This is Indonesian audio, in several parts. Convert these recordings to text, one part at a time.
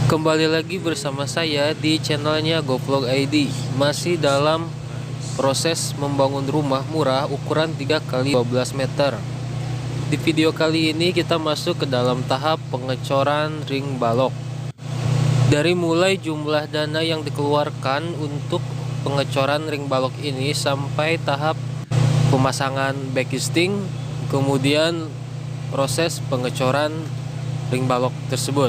Kembali lagi bersama saya di channelnya Govlog ID. Masih dalam proses membangun rumah murah ukuran 3 kali 12 meter. Di video kali ini kita masuk ke dalam tahap pengecoran ring balok. Dari mulai jumlah dana yang dikeluarkan untuk pengecoran ring balok ini sampai tahap pemasangan backcasting, kemudian proses pengecoran ring balok tersebut.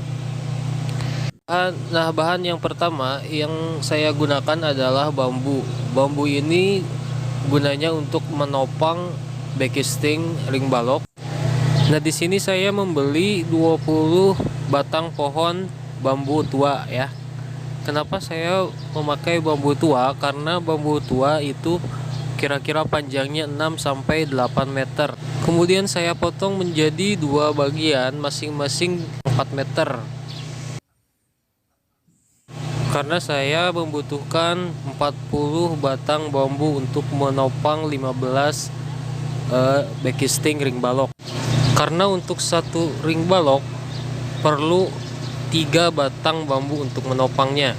Nah, bahan yang pertama yang saya gunakan adalah bambu. Bambu ini gunanya untuk menopang backcasting ring balok. Nah, di sini saya membeli 20 batang pohon bambu tua ya. Kenapa saya memakai bambu tua? Karena bambu tua itu kira-kira panjangnya 6 sampai 8 meter. Kemudian saya potong menjadi dua bagian masing-masing 4 meter. Karena saya membutuhkan 40 batang bambu untuk menopang 15 backcasting ring balok. Karena untuk satu ring balok perlu 3 batang bambu untuk menopangnya.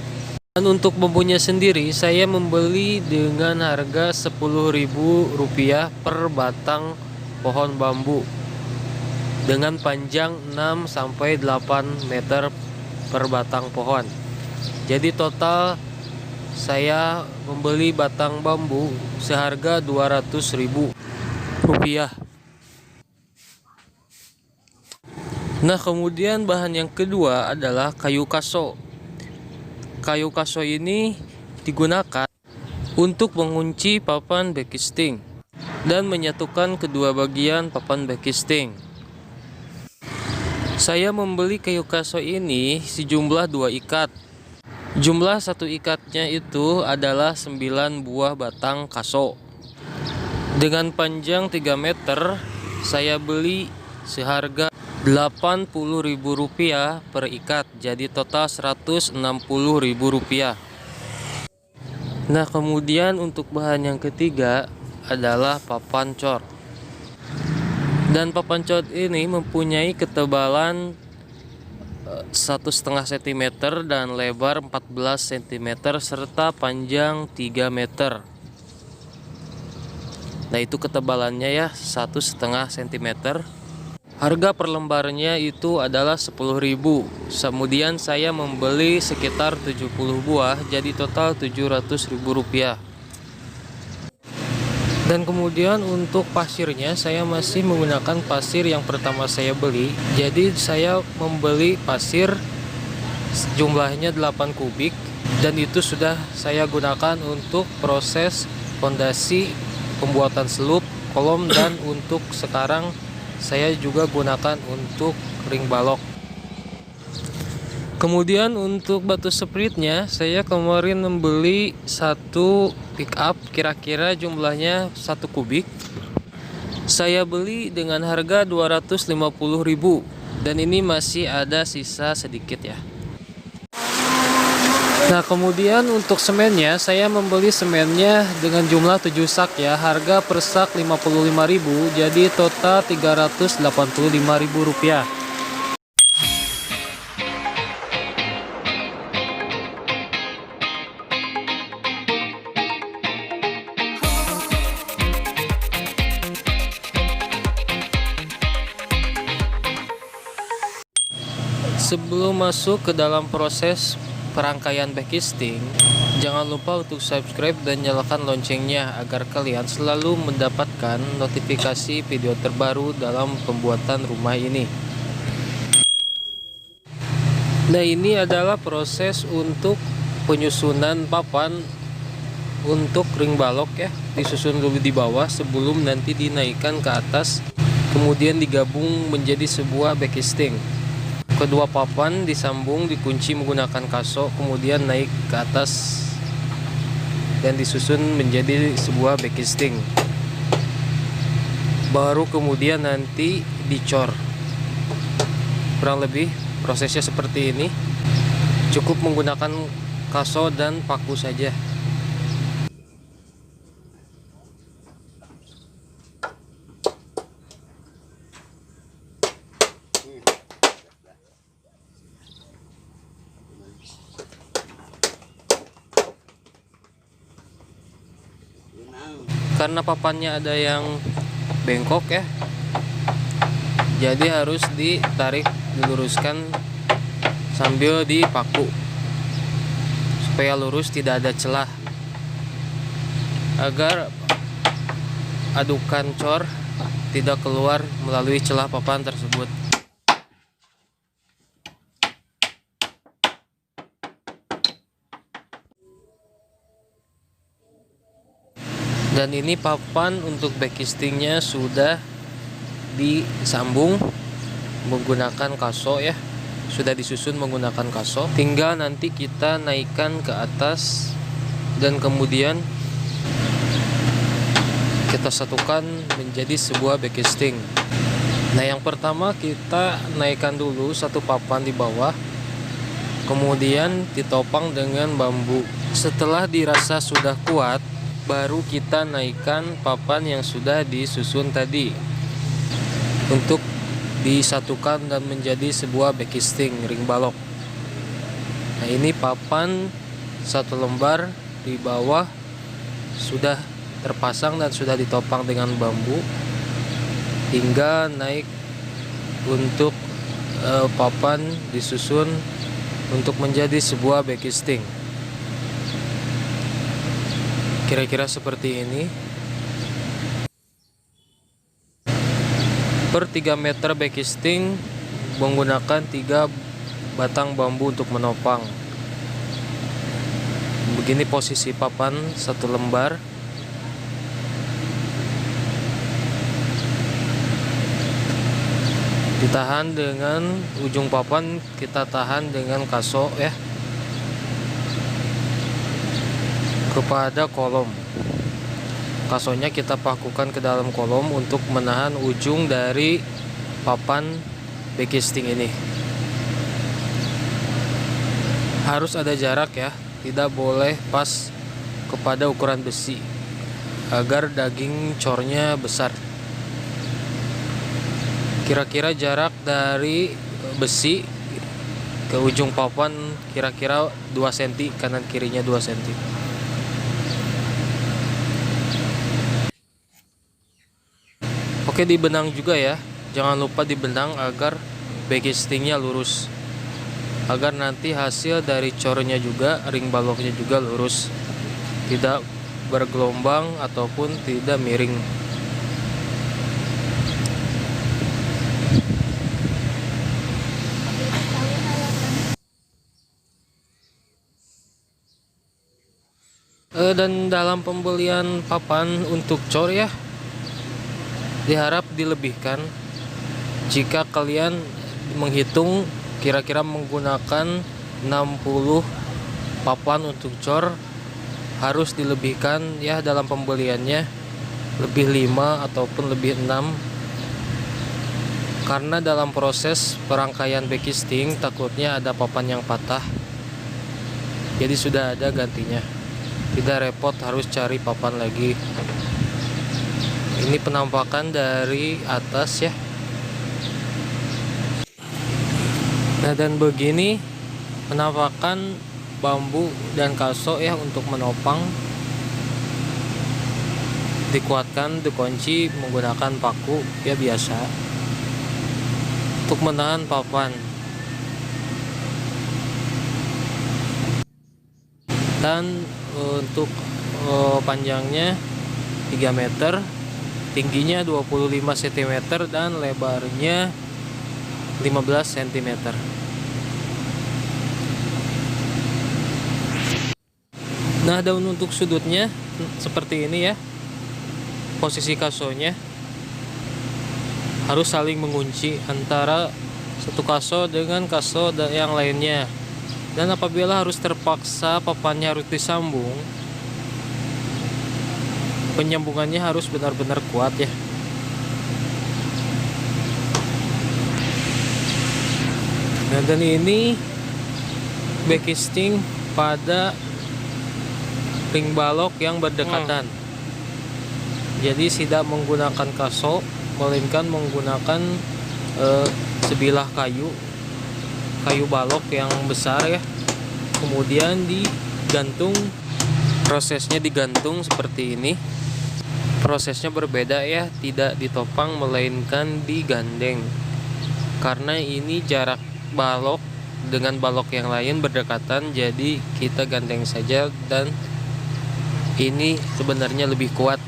Dan untuk bambunya sendiri saya membeli dengan harga Rp10.000 per batang pohon bambu dengan panjang 6 sampai 8 meter per batang pohon. Jadi total saya membeli batang bambu seharga Rp200.000. Nah, kemudian bahan yang kedua adalah kayu kaso. Kayu kaso ini digunakan untuk mengunci papan backcasting dan menyatukan kedua bagian papan backcasting. Saya membeli kayu kaso ini sejumlah 2 ikat. Jumlah satu ikatnya itu adalah 9 buah batang kaso. Dengan panjang 3 meter, saya beli seharga Rp80.000 per ikat. Jadi total Rp160.000. Nah, kemudian untuk bahan yang ketiga adalah papan cor. Dan papan cor ini mempunyai ketebalan 1,5 cm dan lebar 14 cm serta panjang 3 meter. Nah, itu ketebalannya ya, 1,5 cm. Harga per lembarnya itu adalah Rp10.000. Kemudian saya membeli sekitar 70 buah, jadi total Rp700.000. Dan kemudian untuk pasirnya saya masih menggunakan pasir yang pertama saya beli. Jadi saya membeli pasir jumlahnya 8 kubik dan itu sudah saya gunakan untuk proses fondasi, pembuatan selub, kolom, dan untuk sekarang saya juga gunakan untuk ring balok. Kemudian untuk batu spritnya saya kemarin membeli satu pick up, kira-kira jumlahnya 1 kubik. Saya beli dengan harga Rp250.000 dan ini masih ada sisa sedikit ya. Nah, kemudian untuk semennya saya membeli semennya dengan jumlah 7 sak ya. Harga per sak Rp55.000, jadi total Rp385.000. Sebelum masuk ke dalam proses perangkaian backcasting, jangan lupa untuk subscribe dan nyalakan loncengnya agar kalian selalu mendapatkan notifikasi video terbaru dalam pembuatan rumah ini. Nah, ini adalah proses untuk penyusunan papan untuk ring balok ya, disusun dulu di bawah sebelum nanti dinaikkan ke atas, kemudian digabung menjadi sebuah backcasting. Kedua papan disambung, dikunci menggunakan kaso, kemudian naik ke atas dan disusun menjadi sebuah backcasting. Baru kemudian nanti dicor. Kurang lebih prosesnya seperti ini. Cukup menggunakan kaso dan paku saja. karena papannya ada yang bengkok ya, jadi harus ditarik, diluruskan sambil dipaku supaya lurus, tidak ada celah, agar adukan cor tidak keluar melalui celah papan tersebut. Dan ini papan untuk backcastingnya sudah disambung menggunakan kaso ya, sudah disusun menggunakan kaso. Tinggal nanti kita naikkan ke atas dan kemudian kita satukan menjadi sebuah backcasting. Nah, yang pertama kita naikkan dulu satu papan di bawah, kemudian ditopang dengan bambu. Setelah dirasa sudah kuat, baru kita naikkan papan yang sudah disusun tadi untuk disatukan dan menjadi sebuah backcasting ring balok. Nah, ini papan satu lembar di bawah sudah terpasang dan sudah ditopang dengan bambu hingga naik untuk papan disusun untuk menjadi sebuah backcasting. Kira-kira seperti ini. Per 3 meter backcasting menggunakan 3 batang bambu untuk menopang. Begini posisi papan satu lembar. Ditahan dengan ujung papan, kita tahan dengan kaso ya kepada kolom. Kasonya kita pakukan ke dalam kolom untuk menahan ujung dari papan backcasting ini. Harus ada jarak ya, tidak boleh pas kepada ukuran besi agar daging cornya besar. Kira-kira jarak dari besi ke ujung papan kira-kira 2 cm, kanan kirinya 2 cm. Oke, dibenang juga ya, jangan lupa dibenang agar backcastingnya lurus, agar nanti hasil dari cornya juga, ring baloknya juga lurus, tidak bergelombang ataupun tidak miring. Dan dalam pembelian papan untuk cor ya, diharap dilebihkan. Jika kalian menghitung kira-kira menggunakan 60 papan untuk cor, harus dilebihkan ya dalam pembeliannya, lebih 5 ataupun lebih 6, karena dalam proses perangkaian backcasting takutnya ada papan yang patah, jadi sudah ada gantinya, tidak repot harus cari papan lagi. Ini penampakan dari atas ya. Nah, dan begini penampakan bambu dan kaso ya untuk menopang. Dikuatkan, dikunci menggunakan paku ya biasa untuk menahan papan. Dan untuk panjangnya 3 meter, tingginya 25 cm dan lebarnya 15 cm. Nah, daun untuk sudutnya seperti ini ya. Posisi kasonya harus saling mengunci antara satu kaso dengan kaso yang lainnya. Dan apabila harus terpaksa papannya harus disambung, penyambungannya harus benar-benar kuat ya. Nah, dan ini backcasting pada ring balok yang berdekatan. Jadi tidak menggunakan kaso, melainkan menggunakan sebilah kayu balok yang besar ya. Kemudian digantung, prosesnya digantung seperti ini. Prosesnya berbeda ya, tidak ditopang melainkan digandeng. Karena ini jarak balok dengan balok yang lain berdekatan, jadi kita gandeng saja, dan ini sebenarnya lebih kuat.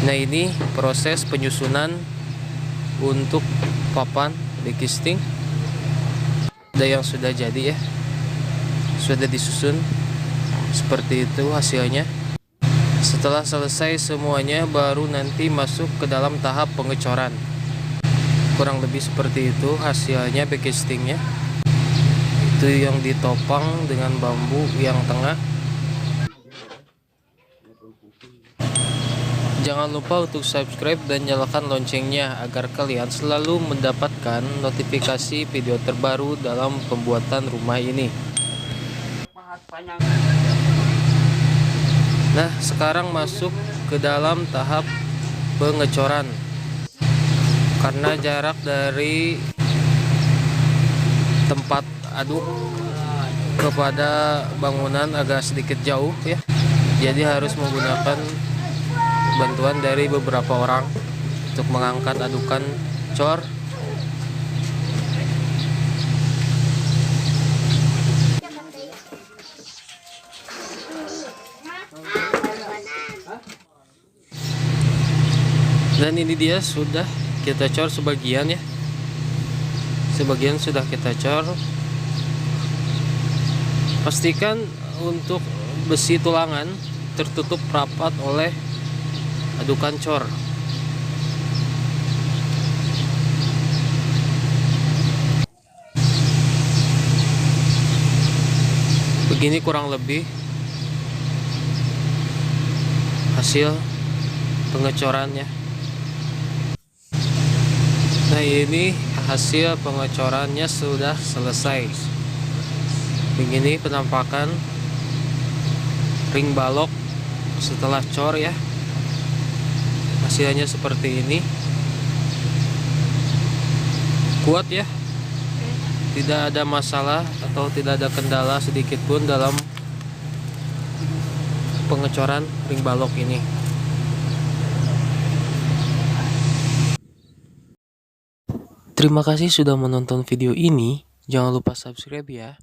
Nah, ini proses penyusunan untuk papan dekisting. Ada yang sudah jadi ya, sudah disusun seperti itu hasilnya. Setelah selesai semuanya, baru nanti masuk ke dalam tahap pengecoran. Kurang lebih seperti itu hasilnya backcastingnya. Itu yang ditopang dengan bambu yang tengah. Jangan lupa untuk subscribe dan nyalakan loncengnya agar kalian selalu mendapatkan notifikasi video terbaru dalam pembuatan rumah ini. Nah, sekarang masuk ke dalam tahap pengecoran. Karena jarak dari tempat aduk kepada bangunan agak sedikit jauh ya. Jadi harus menggunakan bantuan dari beberapa orang untuk mengangkat adukan cor. Dan ini dia sudah kita cor sebagian ya. Sebagian sudah kita cor. Pastikan untuk besi tulangan tertutup rapat oleh adukan cor. Begini kurang lebih hasil pengecorannya. Nah, ini hasil pengecorannya sudah selesai. Begini penampakan ring balok setelah cor ya. Hasilnya seperti ini. Kuat ya, tidak ada masalah atau tidak ada kendala sedikit pun dalam pengecoran ring balok ini. Terima kasih sudah menonton video ini. Jangan lupa subscribe ya.